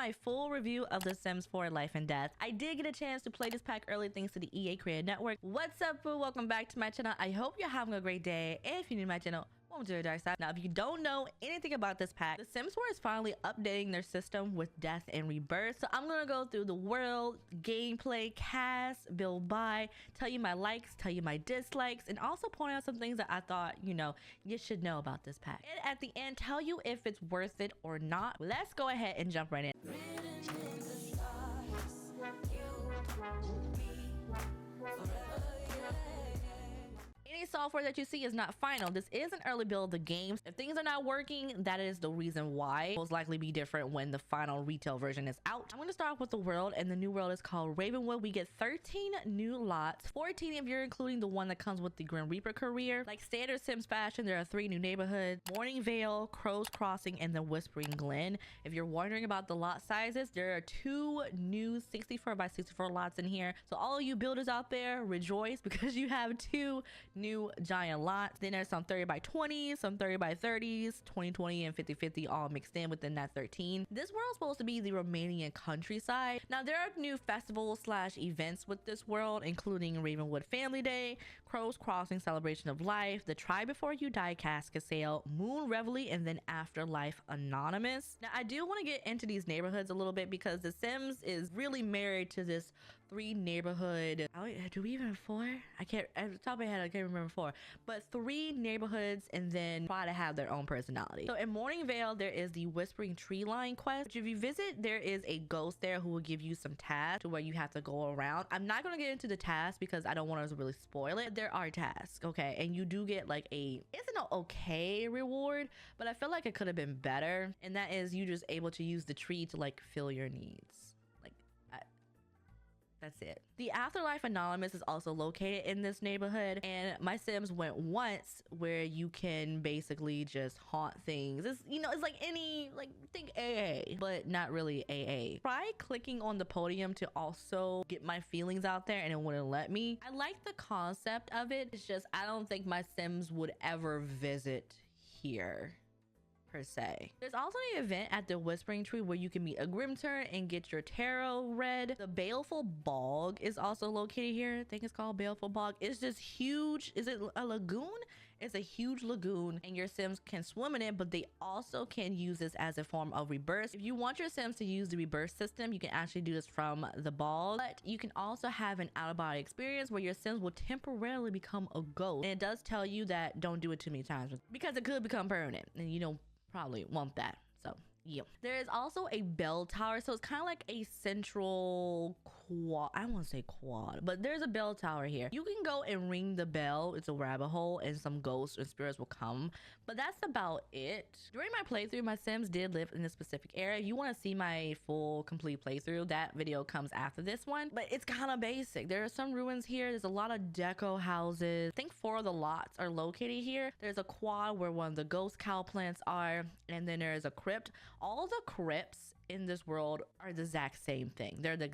my full review of The Sims 4 Life and Death. I did get a chance to play this pack early thanks to the EA Creator Network. What's up, boo? Welcome back to my channel. I hope you're having a great day. If you're new to my channel, welcome to the dark side. Now, if you don't know anything about this pack, The Sims 4 is finally updating their system with death and rebirth. So I'm gonna go through the world, gameplay, cast, build, buy, tell you my likes, tell you my dislikes, and also point out some things that I thought, you should know about this pack. And at the end, tell you if it's worth it or not. Let's go ahead and jump right in. Any software that you see is not final. This is an early build of the games. If things are not working, that is the reason why. It will most likely be different when the final retail version is out. I'm going to start off with the world, and the new world is called Ravenwood. We get 13 new lots, 14 if you're including the one that comes with the Grim Reaper career. Like standard Sims fashion, there are 3 new neighborhoods: Morning Vale, Crow's Crossing, and the Whispering Glen. If you're wondering about the lot sizes, there are 2 new 64 by 64 lots in here. So all of you builders out there, rejoice because you have 2 new giant lots. Then there's some 30 by 20s, some 30 by 30s, 20/20 and 50/50 all mixed in within that 13. This world is supposed to be the Romanian countryside. Now there are new festivals slash events with this world, including Ravenwood Family Day, Crow's Crossing Celebration of Life, the Try Before You Die Casket Sale, Moon Reveille, and then Afterlife Anonymous. Now I do want to get into these neighborhoods a little bit because The Sims is really married to this 3 neighborhood. Do we even have 4? I can't, at the top of my head, I can't remember 4, but 3 neighborhoods and then try to have their own personality. So in Morning Vale, there is the Whispering Tree Line quest, which if you visit, there is a ghost there who will give you some tasks to where you have to go around. I'm not going to get into the tasks because I don't want to really spoil it. There are tasks, okay? And you do get like it's an okay reward, but I feel like it could have been better. And that is you just able to use the tree to like fill your needs. That's it. The Afterlife Anonymous is also located in this neighborhood, and my Sims went once where you can basically just haunt things. It's it's like think AA, but not really AA. Try clicking on the podium to also get my feelings out there, and it wouldn't let me. I like the concept of it. It's just I don't think my Sims would ever visit here per se. There's also an event at the Whispering Tree where you can meet a Grimturn and get your tarot read. The Baleful Bog is also located here. I think it's called Baleful Bog. It's just huge. Is it a lagoon? It's a huge lagoon and your Sims can swim in it, but they also can use this as a form of rebirth. If you want your Sims to use the rebirth system, you can actually do this from the bog, but you can also have an out-of-body experience where your Sims will temporarily become a ghost. And it does tell you that don't do it too many times because it could become permanent, and you don't probably want that. So yeah, there is also a bell tower, so it's kind of like a central quad. I don't want to say quad, but there's a bell tower here. You can go and ring the bell. It's a rabbit hole and some ghosts and spirits will come, but that's about it. During my playthrough, my Sims did live in a specific area. If you want to see my full complete playthrough, that video comes after this one, but it's kind of basic. There are some ruins here. There's a lot of deco houses. I think 4 of the lots are located here. There's a quad where one of the ghost cow plants are, and then there's a crypt. All the crypts in this world are the exact same thing. They're the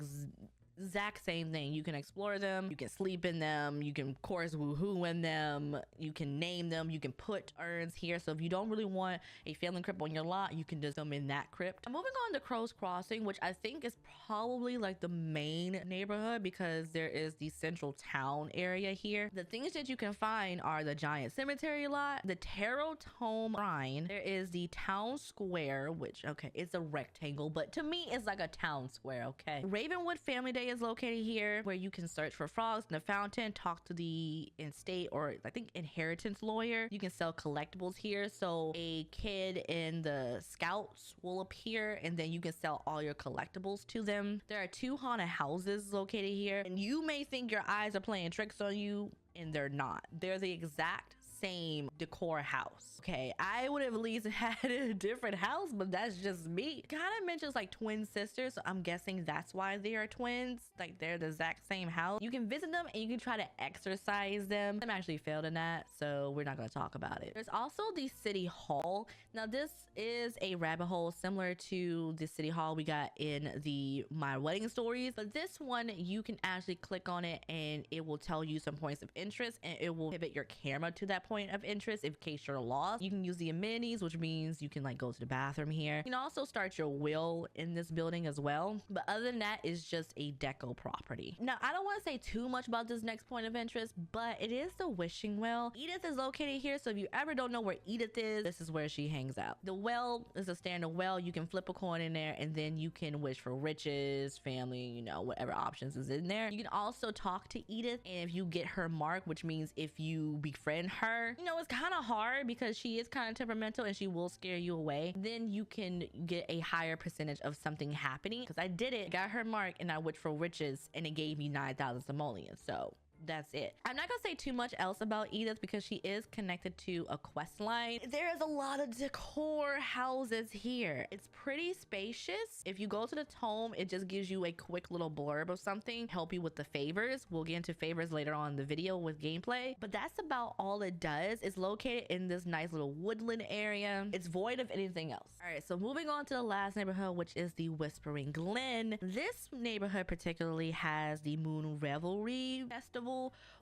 exact same thing. You can explore them, you can sleep in them, you can of course woohoo in them, you can name them, you can put urns here. So if you don't really want a failing crypt on your lot, you can just film in that crypt. I'm moving on to Crow's Crossing, which I think is probably like the main neighborhood because there is the central town area here. The things that you can find are the giant cemetery lot, the tarot tome shrine. There is the town square, which okay, it's a rectangle, but to me it's like a town square. Okay, Ravenwood Family Day is located here where you can search for frogs in the fountain, talk to the estate or I think inheritance lawyer. You can sell collectibles here, so a kid in the scouts will appear and then you can sell all your collectibles to them. There are 2 haunted houses located here, and you may think your eyes are playing tricks on you, and they're not. They're the exact same decor house. Okay, I would have at least had a different house, but that's just me. Kind of mentions like twin sisters, so I'm guessing that's why they are twins. Like they're the exact same house. You can visit them and you can try to exorcise them. I'm actually failed in that, so we're not going to talk about it. There's also the city hall. Now this is a rabbit hole similar to the city hall we got in the My Wedding Stories, but this one you can actually click on it and it will tell you some points of interest and it will pivot your camera to that point of interest in case you're lost. You can use the amenities, which means you can like go to the bathroom here. You can also start your will in this building as well. But other than that, it's just a deco property. Now, I don't want to say too much about this next point of interest, but it is the wishing well. Edith is located here, so if you ever don't know where Edith is, this is where she hangs out. The well is a standard well. You can flip a coin in there, and then you can wish for riches, family, you know, whatever options is in there. You can also talk to Edith, and if you get her mark, which means if you befriend her, you know, it's kind of hard because she is kind of temperamental and she will scare you away. Then you can get a higher percentage of something happening. Because I did it, got her mark, and I wished for riches, and it gave me 9,000 simoleons. So that's it. I'm not gonna say too much else about Edith because she is connected to a quest line. There is a lot of decor houses here. It's pretty spacious. If you go to the tome, it just gives you a quick little blurb of something, help you with the favors. We'll get into favors later on in the video with gameplay, but that's about all it does. It's located in this nice little woodland area. It's void of anything else. All right, so moving on to the last neighborhood, which is the Whispering Glen. This neighborhood particularly has the Moon Revelry Festival,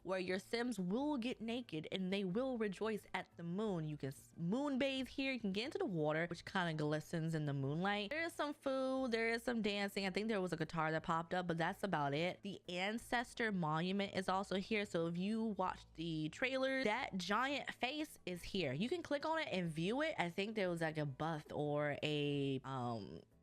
where your Sims will get naked and they will rejoice at the moon. You can moon bathe here. You can get into the water, which kind of glistens in the moonlight. There is some food, there is some dancing. I think there was a guitar that popped up, but that's about it. The Ancestor Monument is also here, so if you watch the trailer, that giant face is here. You can click on it and view it. I think there was like a buff or a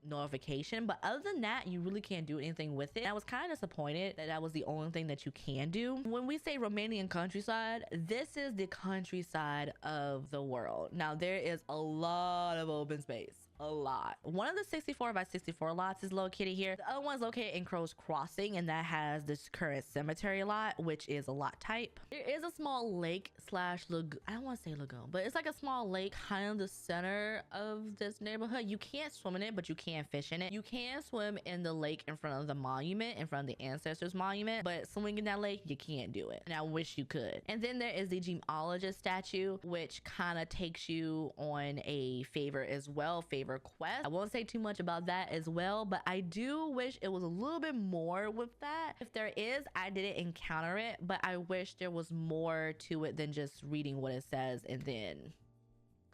notification, but other than that, you really can't do anything with it. I was kind of disappointed that that was the only thing that you can do. When we say Romanian countryside, this is the countryside of the world. Now, there is a lot of open space. A lot. One of the 64 by 64 lots is located here. The other one's located in Crow's Crossing, and that has this current cemetery lot, which is a lot type. There is a small lake slash lagoon. I don't want to say lagoon, but it's like a small lake kind of the center of this neighborhood. You can't swim in it, but you can fish in it. You can swim in the lake in front of the monument, in front of the ancestors monument, but swimming in that lake, you can't do it. And I wish you could. And then there is the gemologist statue, which kind of takes you on a favor as well, favor quest. I won't say too much about that as well, but I do wish it was a little bit more with that. If there is, I didn't encounter it, but I wish there was more to it than just reading what it says and then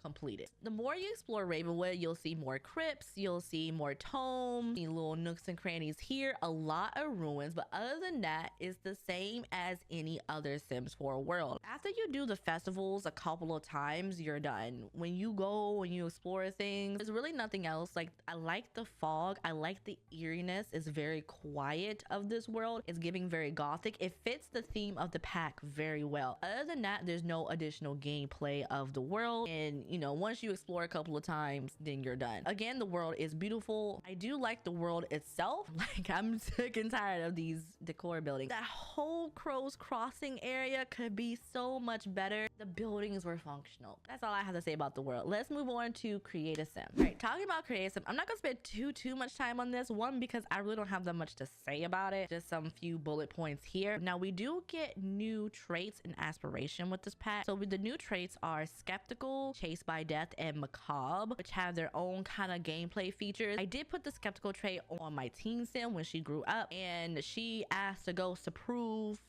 complete it. The more you explore Ravenwood, you'll see more crypts, you'll see more tomes, little nooks and crannies here, a lot of ruins, but other than that, it's the same as any other Sims 4 world. After you do the festivals a couple of times, you're done. When you go and you explore things, there's really nothing else. Like, I like the fog, I like the eeriness. It's very quiet of this world. It's giving very gothic. It fits the theme of the pack very well. Other than that, there's no additional gameplay of the world, and you know, once you explore a couple of times, then you're done. Again, the world is beautiful. I do like the world itself. Like, I'm sick and tired of these decor buildings. That whole Crow's Crossing area could be so much better. The buildings were functional. That's all I have to say about the world. Let's move on to Create a Sim. All right, talking about Create a Sim, I'm not gonna spend too much time on this one because I really don't have that much to say about it. Just some few bullet points here. Now, we do get new traits and aspiration with this pack. So the new traits are skeptical, chased by death, and macabre, which have their own kind of gameplay features. I did put the skeptical trait on my teen sim when she grew up, and she asked the ghost to prove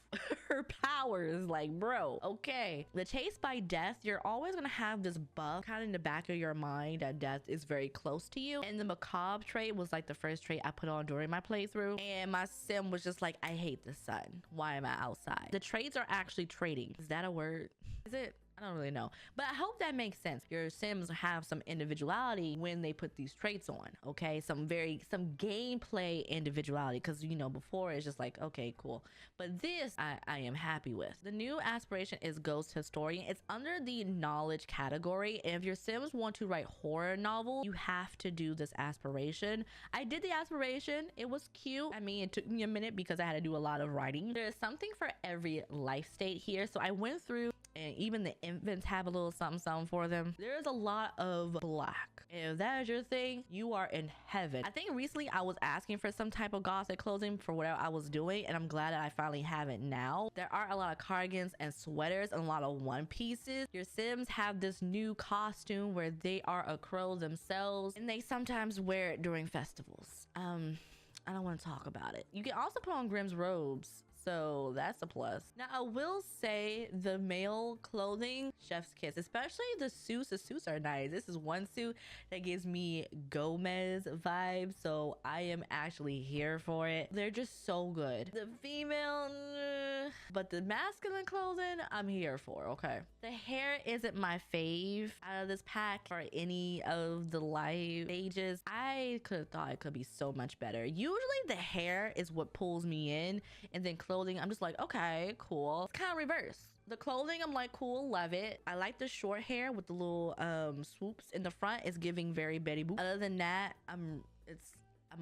her powers. Like, bro, okay. The chase by death, you're always gonna have this buff kind of in the back of your mind that death is very close to you. And the macabre trait was like the first trait I put on during my playthrough, and my sim was just like, I hate the sun, why am I outside? The traits are actually trading. Is that a word? Is it? I don't really know, but I hope that makes sense. Your Sims have some individuality when they put these traits on, okay? Some gameplay individuality, because, you know, before it's just like, okay, cool. But this, I am happy with. The new aspiration is Ghost Historian. It's under the knowledge category, and if your Sims want to write horror novel, you have to do this aspiration. I did the aspiration. It was cute. I mean, it took me a minute because I had to do a lot of writing. There's something for every life state here, so I went through, and even the infants have a little something for them. There's a lot of black. If that is your thing, you are in heaven. I think recently I was asking for some type of gothic clothing for whatever I was doing, and I'm glad that I finally have it now. There are a lot of cardigans and sweaters and a lot of one pieces. Your Sims have this new costume where they are a crow themselves, and they sometimes wear it during festivals. I don't want to talk about it. You can also put on Grimm's robes So that's a plus. Now I will say the male clothing, chef's kiss, especially the suits. The suits are nice. This is one suit that gives me Gomez vibes, so I am actually here for it. They're just so good. The female, but the masculine clothing, I'm here for. Okay. The hair isn't my fave out of this pack for any of the live stages. I could have thought it could be so much better. Usually the hair is what pulls me in, and then clothing, I'm just like, okay, cool. It's kind of reverse. The clothing, I'm like, cool, love it. I like the short hair with the little swoops in the front. It's giving very Betty Boop. Other than that, I'm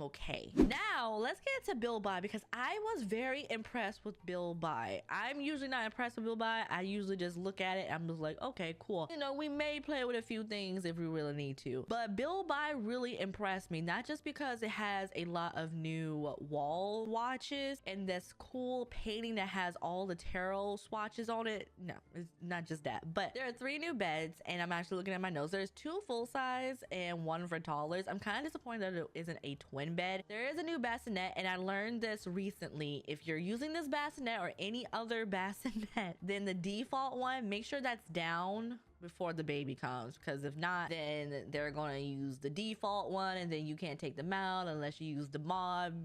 okay. Now let's get into Build By, because I was very impressed with Build By. I'm usually not impressed with Build By. I usually just look at it and I'm just like, okay, cool. You know, we may play with a few things if we really need to, but Build By really impressed me, not just because it has a lot of new wall swatches and this cool painting that has all the tarot swatches on it. No, it's not just that, but there are 3 new beds, and I'm actually looking at my notes. There's 2 full size and 1 for toddlers. I'm kind of disappointed that it isn't a twin bed. There is a new bassinet, and I learned this recently. If you're using this bassinet or any other bassinet, then the default one, make sure that's down before the baby comes, because if not, then they're going to use the default one, and then you can't take them out unless you use the mod.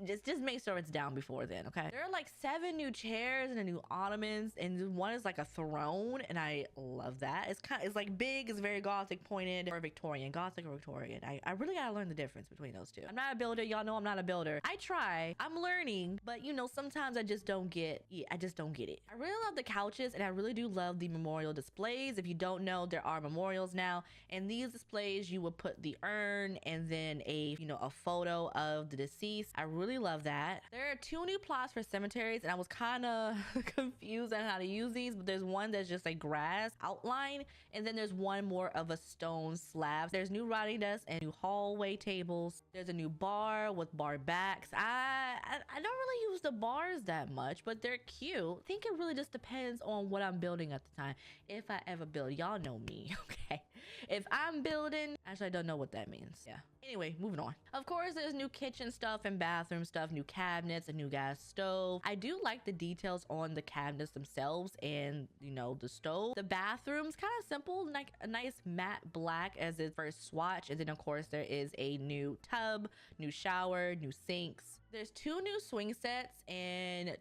Just make sure it's down before then. Okay, there are like 7 new chairs and a new ottomans, and one is like a throne, and I love that. It's like big, it's very gothic pointed, or Victorian. Gothic or Victorian. I really gotta learn the difference between those two. I'm not a builder, y'all know I'm not a builder. I try, I'm learning, but you know, sometimes I just don't get it. I really love the couches, and I really do love the memorial displays. If you don't know, there are memorials now, and these displays, you would put the urn and then a photo of the deceased. I really love that. There are 2 new plots for cemeteries, and I was kind of confused on how to use these, but there's one that's just a grass outline, and then there's one more of a stone slab. There's new writing desks and new hallway tables. There's a new bar with bar backs. I don't really use the bars that much, but they're cute. I think it really just depends on what I'm building at the time. If I ever build, y'all know me. Okay, if I'm building, actually I don't know what that means. Yeah, anyway, moving on. Of course, there's new kitchen stuff and bathroom stuff, new cabinets, a new gas stove. I do like the details on the cabinets themselves and the stove. The bathroom's kind of simple, like a nice matte black as its first swatch, and then of course there is a new tub, new shower, new sinks. There's 2 new swing sets and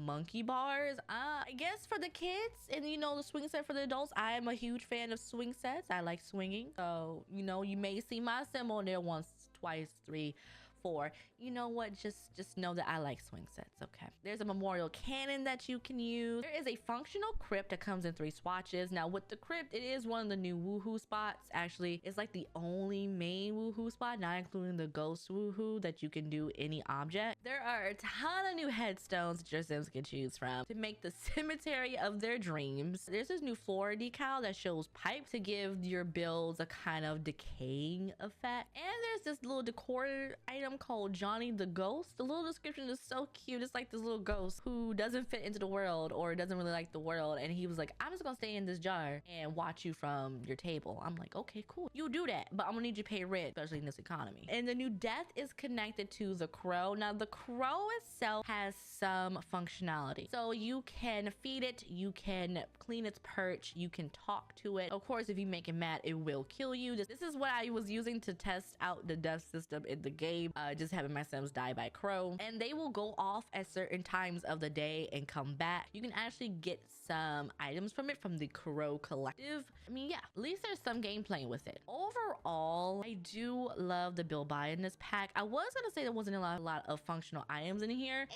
monkey bars. I guess for the kids, and the swing set for the adults. I am a huge fan of swing sets. I like swinging, so you may see my symbol there once, twice, 3, 4. You know what, just know that I like swing sets. Okay, there's a memorial cannon that you can use. There is a functional crypt that comes in 3 swatches. Now with the crypt, it is one of the new woohoo spots. Actually, it's like the only main woohoo spot, not including the ghost woohoo, that you can do any object. There are a ton of new headstones that your Sims can choose from to make the cemetery of their dreams. There's this new floor decal that shows pipe to give your builds a kind of decaying effect. And there's this little decor item called Johnny the Ghost. The little description is so cute. It's like this little ghost who doesn't fit into the world or doesn't really like the world, and he was like, I'm just gonna stay in this jar and watch you from your table. I'm like, okay, cool, you do that, but I'm gonna need you to pay rent, especially in this economy. And the new death is connected to the crow. Now the crow itself has some functionality, so you can feed it, you can clean its perch, you can talk to it. Of course, if you make it mad, it will kill you. This is what I was using to test out the death system in the game, just having my Sims die by crow, and they will go off at certain times of the day and come back. You can actually get some items from it from the Crow Collective. I mean, yeah, at least there's some gameplay with it. Overall, I do love the Build By in this pack. I was gonna say there wasn't a lot of functional items in here, and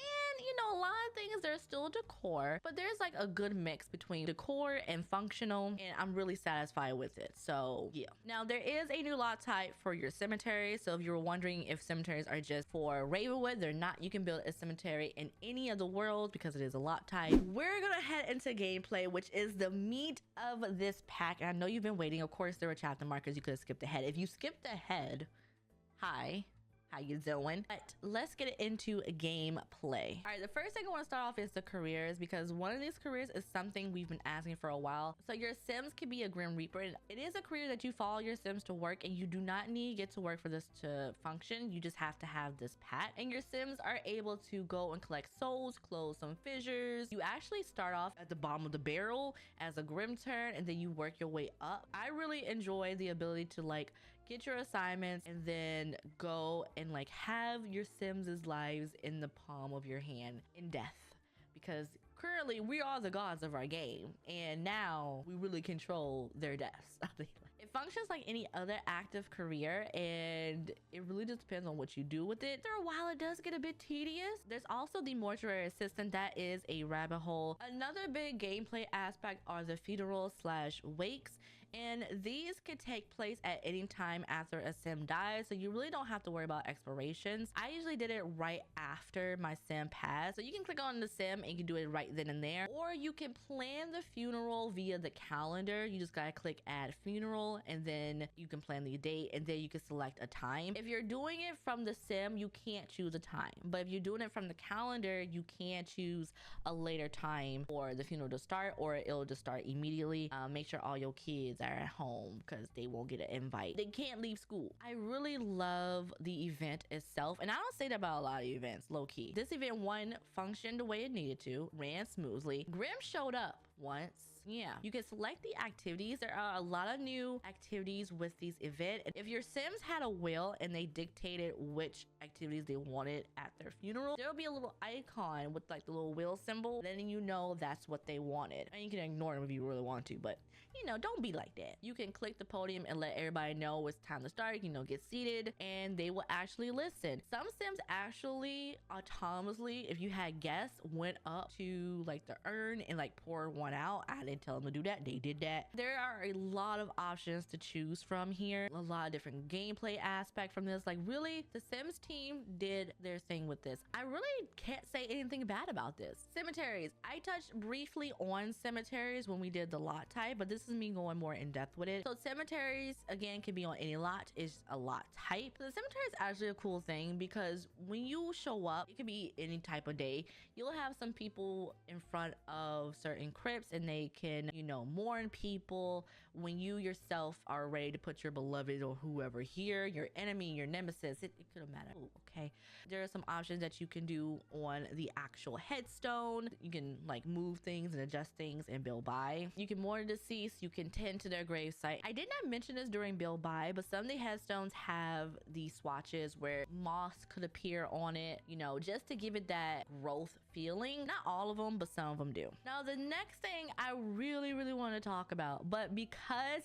a lot of things, there's still decor, but there's like a good mix between decor and functional, and I'm really satisfied with it. So yeah. Now there is a new lot type for your cemetery, so if you were wondering if cemeteries are just for Ravenwood, they're not. You can build a cemetery in any of the worlds because it is a lot type. We're gonna head into gameplay, which is the meat of this pack, and I know you've been waiting. Of course, there were chapter markers. You could have skipped ahead. If you skipped ahead, hi, How you doing? But let's get into gameplay. All right, the first thing I want to start off is the careers, because one of these careers is something we've been asking for a while. So your Sims can be a Grim Reaper, and it is a career that you follow your Sims to work, and you do not need to get to work for this to function. You just have to have this pet, and your Sims are able to go and collect souls, close some fissures. You actually start off at the bottom of the barrel as a Grim turn, and then you work your way up. I really enjoy the ability to like get your assignments and then go and like have your Sims' lives in the palm of your hand in death, because currently we are the gods of our game and now we really control their deaths. It functions like any other active career, and it really just depends on what you do with it. After a while, it does get a bit tedious. There's also the mortuary assistant. That is a rabbit hole. Another big gameplay aspect are the funerals / wakes, and these could take place at any time after a sim dies, so you really don't have to worry about expirations. I usually did it right after my sim passed, so you can click on the sim and you can do it right then and there, or you can plan the funeral via the calendar. You just gotta click add funeral, and then you can plan the date, and then you can select a time. If you're doing it from the sim, you can't choose a time, but if you're doing it from the calendar, you can choose a later time for the funeral to start, or it'll just start immediately. Make sure all your kids are at home, because they won't get an invite. They can't leave school. I really love the event itself, and I don't say that about a lot of events, low-key. This event one functioned the way it needed to, ran smoothly. Grim showed up once. Yeah, you can select the activities. There are a lot of new activities with these events. If your Sims had a will and they dictated which activities they wanted at their funeral, there'll be a little icon with like the little will symbol, then you know that's what they wanted. And you can ignore them if you really want to, but you know, don't be like that. You can click the podium and let everybody know it's time to start, you know, get seated, and they will actually listen. Some Sims actually autonomously, if you had guests, went up to like the urn and like pour one out. I didn't tell them to do that, they did that. There are a lot of options to choose from here, a lot of different gameplay aspect from this. Like really, the Sims team did their thing with this. I really can't say anything bad about this. Cemeteries, I touched briefly on cemeteries when we did the lot type, but this is me going more in depth with it. So cemeteries again can be on any lot. It's a lot type. So the cemetery is actually a cool thing, because when you show up, it could be any type of day, you'll have some people in front of certain crypts and they can, you know, mourn people. When you yourself are ready to put your beloved or whoever here, your enemy, your nemesis, it couldn't matter. Ooh, okay, there are some options that you can do on the actual headstone. You can like move things and adjust things and build by. You can mourn deceased. You can tend to their gravesite. I did not mention this during build by, but some of the headstones have these swatches where moss could appear on it, you know, just to give it that growth feeling. Not all of them, but some of them do. Now the next thing I really want to talk about, but because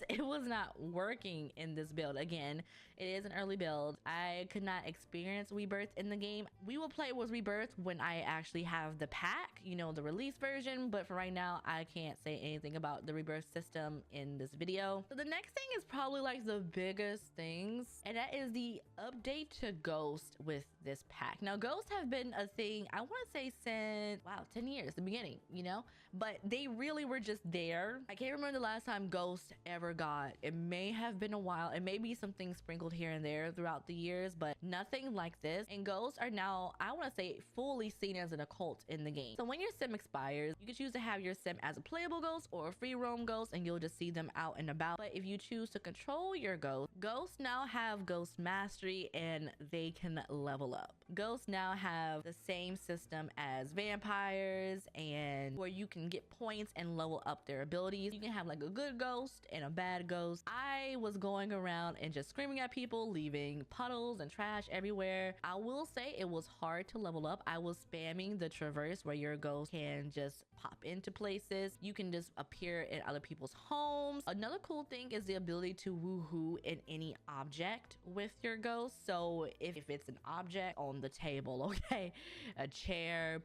it was not working in this build, again, it is an early build, I could not experience rebirth in the game. We will play with rebirth when I actually have the pack, you know, the release version, but for right now I can't say anything about the rebirth system in this video. So the next thing is probably like the biggest things, and that is the update to Ghost with this pack. Now ghosts have been a thing, I want to say since, wow, 10 years, the beginning, you know, but they really were just there. I can't remember the last time Ghost ever got. It may have been a while, and maybe some things sprinkled here and there throughout the years, but nothing like this. And ghosts are now, I want to say, fully seen as an occult in the game. So when your sim expires, you can choose to have your sim as a playable ghost or a free roam ghost, and you'll just see them out and about. But if you choose to control your ghost, ghosts now have ghost mastery and they can level up. Ghosts now have the same system as vampires, and where you can get points and level up their abilities. You can have like a good ghost and a bad ghost. I was going around and just screaming at people, leaving puddles and trash everywhere. I will say it was hard to level up. I was spamming the traverse, where your ghost can just pop into places. You can just appear in other people's homes. Another cool thing is the ability to woohoo in any object with your ghost. So if it's an object on the table, okay, a chair,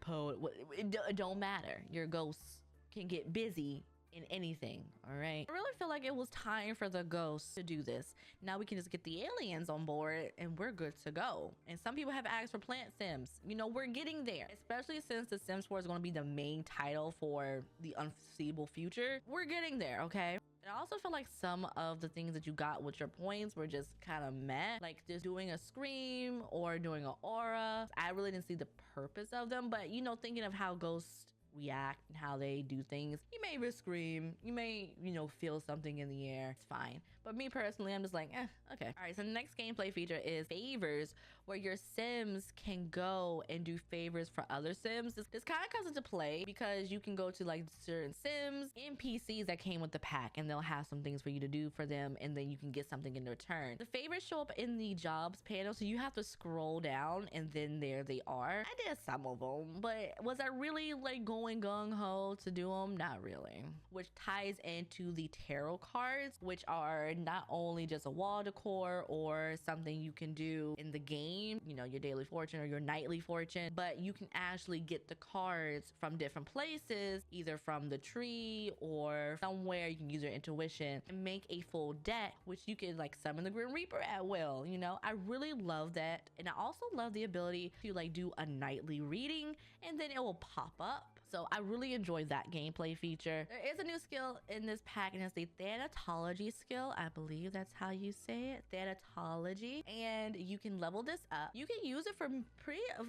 it don't matter. Your ghosts can get busy in anything. All right, I really feel like it was time for the ghosts to do this. Now we can just get the aliens on board and we're good to go. And some people have asked for plant sims. You know, we're getting there, especially since the Sims 4 is going to be the main title for the unforeseeable future. We're getting there. Okay, And I also feel like some of the things that you got with your points were just kind of meh, like just doing a scream or doing an aura. I really didn't see the purpose of them, but you know, thinking of how ghosts react and how they do things, you may scream, you may, you know, feel something in the air, it's fine. But me personally, I'm just like, okay. All right, so the next gameplay feature is favors, where your sims can go and do favors for other sims. This kind of comes into play because you can go to like certain sims, NPCs that came with the pack, and they'll have some things for you to do for them, and then you can get something in return. The favors show up in the jobs panel, so you have to scroll down, and then there they are. I did some of them, but was I really like going gung-ho to do them? Not really. Which ties into the tarot cards, which are not only just a wall decor or something you can do in the game, you know, your daily fortune or your nightly fortune, but you can actually get the cards from different places, either from the tree or somewhere. You can use your intuition and make a full deck, which you can like summon the Grim Reaper at will. You know, I really love that. And I also love the ability to like do a nightly reading and then it will pop up. So I really enjoyed that gameplay feature. There is a new skill in this pack, and it's the Thanatology skill. I believe that's how you say it, Thanatology. And you can level this up. You can use it for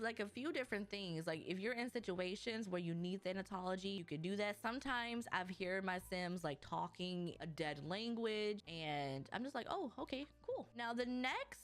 like a few different things. Like if you're in situations where you need Thanatology, you can do that. Sometimes I've heard my sims like talking a dead language, and I'm just like, oh, okay, cool. Now the next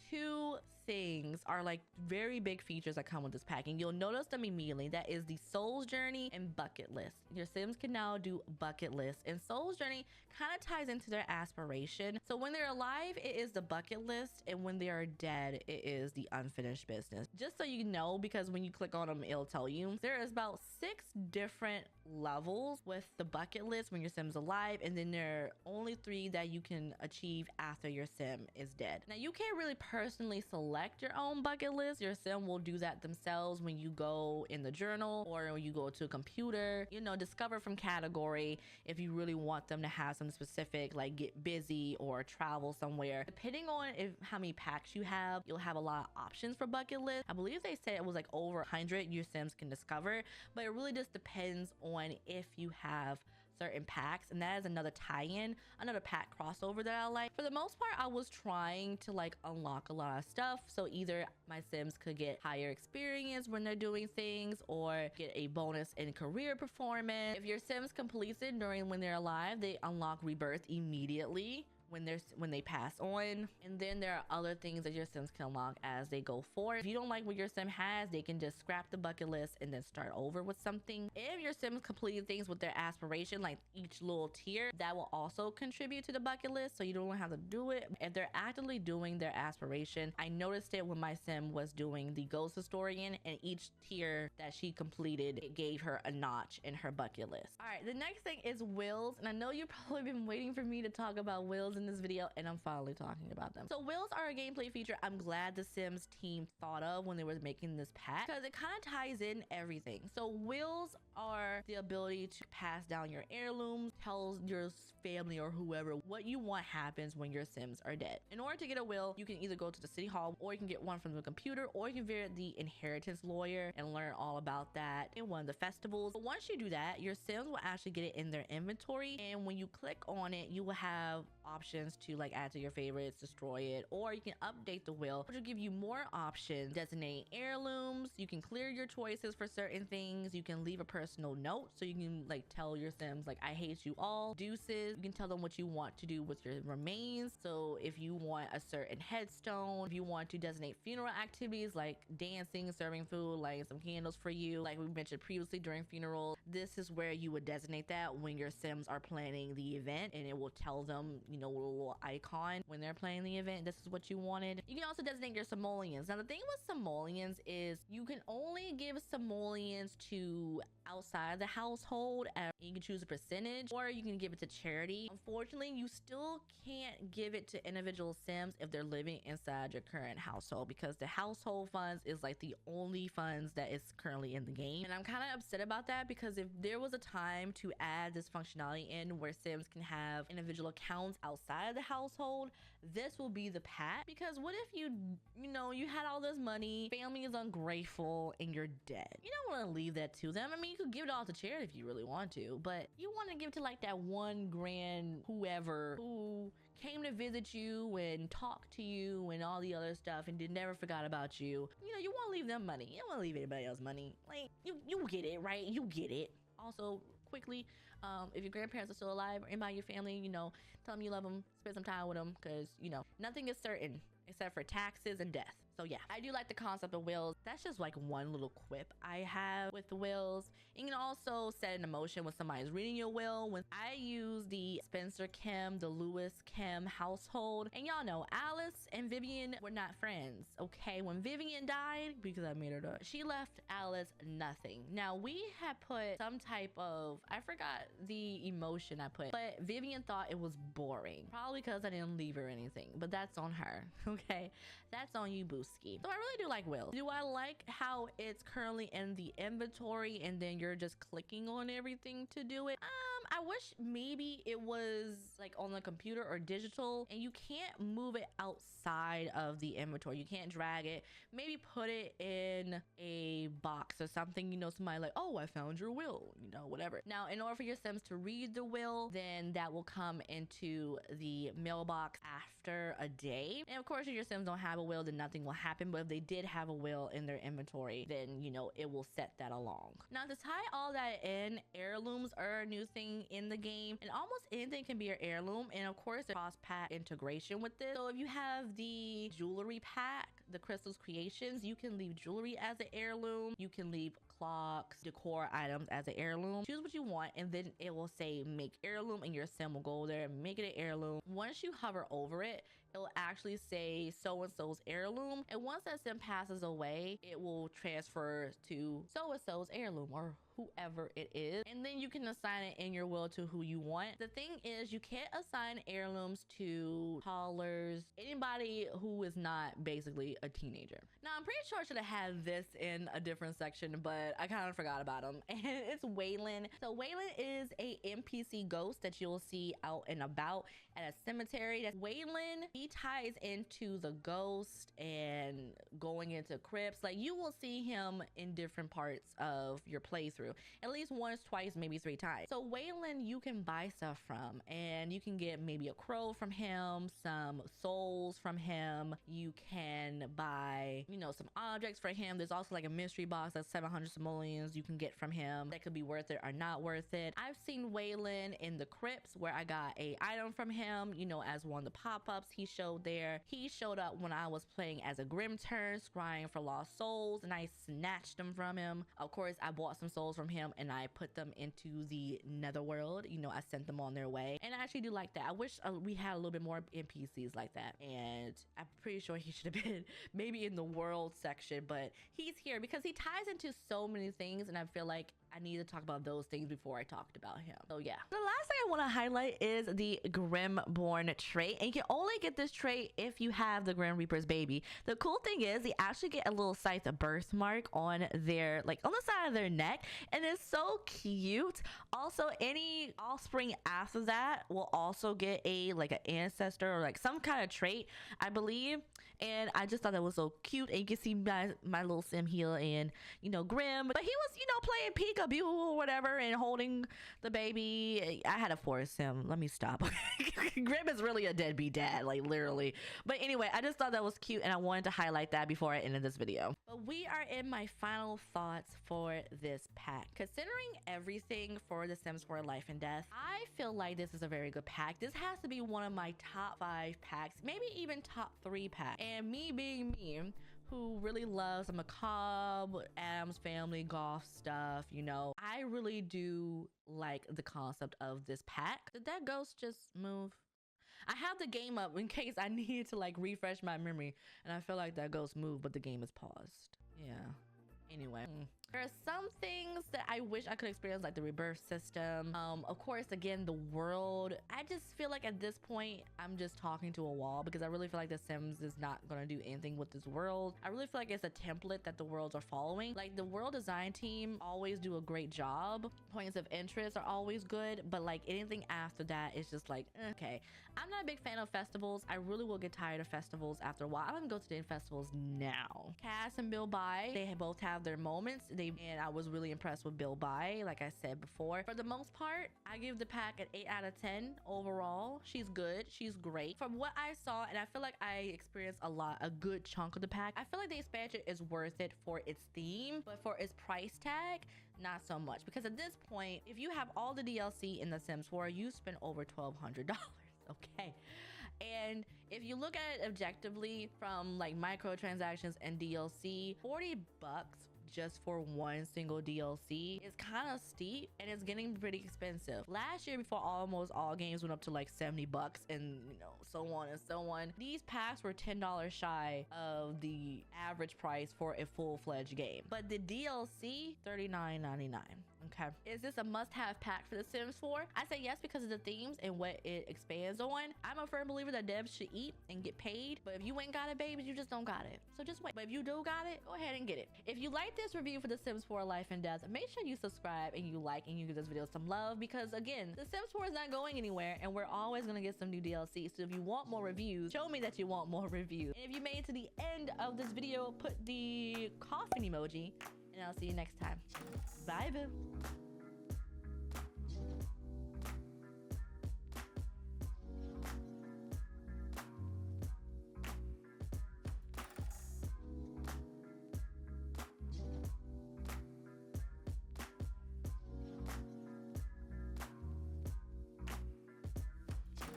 two things are like very big features that come with this pack, and you'll notice them immediately. That is the Soul's Journey and Bucket List. Your sims can now do bucket list, and Soul's Journey kind of ties into their aspiration. So when they're alive, it is the bucket list, and when they are dead, it is the unfinished business. Just so you know, because when you click on them, it'll tell you there is about 6 different levels with the bucket list when your sim's alive, and then there are only 3 that you can achieve after your sim is dead. Now you can't really personally select your own bucket list. Your sim will do that themselves when you go in the journal or when you go to a computer, you know, discover from category if you really want them to have some specific, like get busy or travel somewhere. Depending on how many packs you have, you'll have a lot of options for bucket list. I believe they said it was like over 100 your sims can discover, but it really just depends on if you have certain packs, and that is another tie-in, another pack crossover that I like. For the most part, I was trying to like unlock a lot of stuff, so either my sims could get higher experience when they're doing things or get a bonus in career performance. If your sims completes it during when they're alive, they unlock rebirth immediately when they pass on. And then there are other things that your sims can unlock as they go forward. If you don't like what your sim has, they can just scrap the bucket list and then start over with something. If your sims completed things with their aspiration, like each little tier, that will also contribute to the bucket list, so you don't have to do it. If they're actively doing their aspiration, I noticed it when my sim was doing the ghost historian, and each tier that she completed, it gave her a notch in her bucket list. All right, the next thing is wills, and I know you've probably been waiting for me to talk about wills in this video, and I'm finally talking about them. So wills are a gameplay feature I'm glad the Sims team thought of when they were making this pack, because it kind of ties in everything. So wills are the ability to pass down your heirlooms, tells your family or whoever what you want happens when your sims are dead. In order to get a will, you can either go to the city hall, or you can get one from the computer, or you can visit the inheritance lawyer and learn all about that in one of the festivals. But once you do that, your sims will actually get it in their inventory, and when you click on it, you will have options to like add to your favorites, destroy it, or you can update the will, which will give you more options. Designate heirlooms, you can clear your choices for certain things, you can leave a personal note, so you can like tell your sims like, I hate you all. Deuces, you can tell them what you want to do with your remains. So if you want a certain headstone, if you want to designate funeral activities like dancing, serving food, lighting some candles for you, like we mentioned previously during funerals, this is where you would designate that when your sims are planning the event, and it will tell them, you know, a little icon when they're playing the event, this is what you wanted. You can also designate your simoleons. Now the thing with simoleons is you can only give simoleons to outside the household, and you can choose a percentage, or you can give it to charity. Unfortunately, you still can't give it to individual sims if they're living inside your current household, because the household funds is like the only funds that is currently in the game. And I'm kind of upset about that, because if there was a time to add this functionality in where sims can have individual accounts outside outside of the household, this will be the pack. Because what if you had all this money, family is ungrateful, and you're dead? You don't want to leave that to them. I mean, you could give it all to charity if you really want to, but you want to give it to like that one grand whoever who came to visit you and talk to you and all the other stuff and never forgot about you. You want to leave them money. You don't want to leave anybody else money. Like, you get it, right? You get it. Also, quickly, if your grandparents are still alive or anybody in your family, tell them you love them, spend some time with them, because nothing is certain except for taxes and death. So yeah, I do like the concept of wills. That's just like one little quip I have with the wills. You can also set an emotion when somebody's reading your will. When I use the Spencer Kim, the Lewis Kim household, and y'all know Alice and Vivian were not friends, okay? When Vivian died, because I made her die, she left Alice nothing. Now we had put some type of, I forgot the emotion I put, but Vivian thought it was boring, probably because I didn't leave her anything, but that's on her, okay? That's on you, Booski. So I really do like wills. Do I like how it's currently in the inventory and then you're just clicking on everything to do it? I wish maybe it was like on the computer or digital and you can't move it outside of the inventory. You can't drag it. Maybe put it in a box or something, somebody like, oh, I found your will, whatever. Now, in order for your Sims to read the will, then that will come into the mailbox after a day. And of course, if your Sims don't have a will, then nothing will happen. But if they did have a will in their inventory, then it will set that along. Now, to tie all that in, heirlooms are a new thing in the game, and almost anything can be your heirloom. And of course, there's cross-pack integration with this. So if you have the jewelry pack, the Crystals Creations, you can leave jewelry as an heirloom. You can leave clocks, decor items as an heirloom. Choose what you want, and then it will say make heirloom, and your Sim will go there and make it an heirloom. Once you hover over it, it'll actually say so-and-so's heirloom, and once that Sim passes away, it will transfer to so-and-so's heirloom or whoever it is, and then you can assign it in your will to who you want. The thing is, you can't assign heirlooms to toddlers, anybody who is not basically a teenager. Now, I'm pretty sure I should have had this in a different section, but I kind of forgot about him. And it's Waylon. So Waylon is a NPC ghost that you'll see out and about at a cemetery. That's Waylon. He ties into the ghost and going into crypts. Like, you will see him in different parts of your playthrough, at least once, twice, maybe 3 times. So Waylon, you can buy stuff from, and you can get maybe a crow from him, some souls from him. You can buy, some objects for him. There's also like a mystery box that's 700 simoleons you can get from him that could be worth it or not worth it. I've seen Waylon in the crypts where I got a item from him, as one of the pop-ups he showed there. He showed up when I was playing as a Grim Turn, scrying for lost souls, and I snatched them from him. Of course, I bought some souls from him and I put them into the netherworld. I sent them on their way, and I actually do like that. I wish we had a little bit more NPCs like that, and I'm pretty sure he should have been maybe in the world section, but he's here because he ties into so many things, and I feel like I need to talk about those things before I talked about him. So yeah, the last thing I want to highlight is the Grimborn trait, and you can only get this trait if you have the Grim Reaper's baby. The cool thing is they actually get a little scythe birthmark on their, like, on the side of their neck, and it's so cute. Also, any offspring after that will also get a like an ancestor or like some kind of trait, I believe. And I just thought that was so cute. And you can see my little Sim here and Grim, but he was playing peekaboo or whatever and holding the baby. I had to force him. Let me stop. Grim is really a deadbeat dad, like literally. But anyway, I just thought that was cute and I wanted to highlight that before I ended this video. But we are in my final thoughts for this pack. Considering everything for The Sims 4 Life and Death, I feel like this is a very good pack. This has to be one of my top 5 packs, maybe even top 3 packs. And me being me, who really loves the macabre, Addams Family, goth stuff, I really do like the concept of this pack. Did that ghost just move? I have the game up in case I needed to like refresh my memory, and I feel like that ghost moved, but the game is paused. Yeah. Anyway, There are some things that I wish I could experience, like the rebirth system. Of course, again, the world. I just feel like at this point, I'm just talking to a wall because I really feel like The Sims is not gonna do anything with this world. I really feel like it's a template that the worlds are following. Like the world design team always do a great job. Points of interest are always good, but like anything after that is just like, okay. I'm not a big fan of festivals. I really will get tired of festivals after a while. I'm gonna go to the festivals now. Cass and Bill Bai, they both have their moments. And I was really impressed with Bill Bai, like I said before. For the most part, I give the pack an 8 out of 10 overall. She's good. She's great. From what I saw, and I feel like I experienced a good chunk of the pack, I feel like the expansion is worth it for its theme, but for its price tag, not so much. Because at this point, if you have all the DLC in The Sims 4, you spend over $1,200. Okay. And if you look at it objectively from like microtransactions and DLC, 40 bucks just for one single DLC is kind of steep, and it's getting pretty expensive. Last year, before almost all games went up to like 70 bucks and so on and so on, these packs were $10 shy of the average price for a full-fledged game. But the DLC, $39.99. Okay. Is this a must-have pack for The Sims 4? I say yes because of the themes and what it expands on. I'm a firm believer that devs should eat and get paid, but if you ain't got it, baby, you just don't got it. So just wait. But if you do got it, go ahead and get it. If you like this review for The Sims 4 Life and Death, make sure you subscribe and you like and you give this video some love, because again, The Sims 4 is not going anywhere and we're always gonna get some new DLC. So if you want more reviews, show me that you want more reviews. And if you made it to the end of this video, put the coffin emoji, and I'll see you next time. Bye, boo.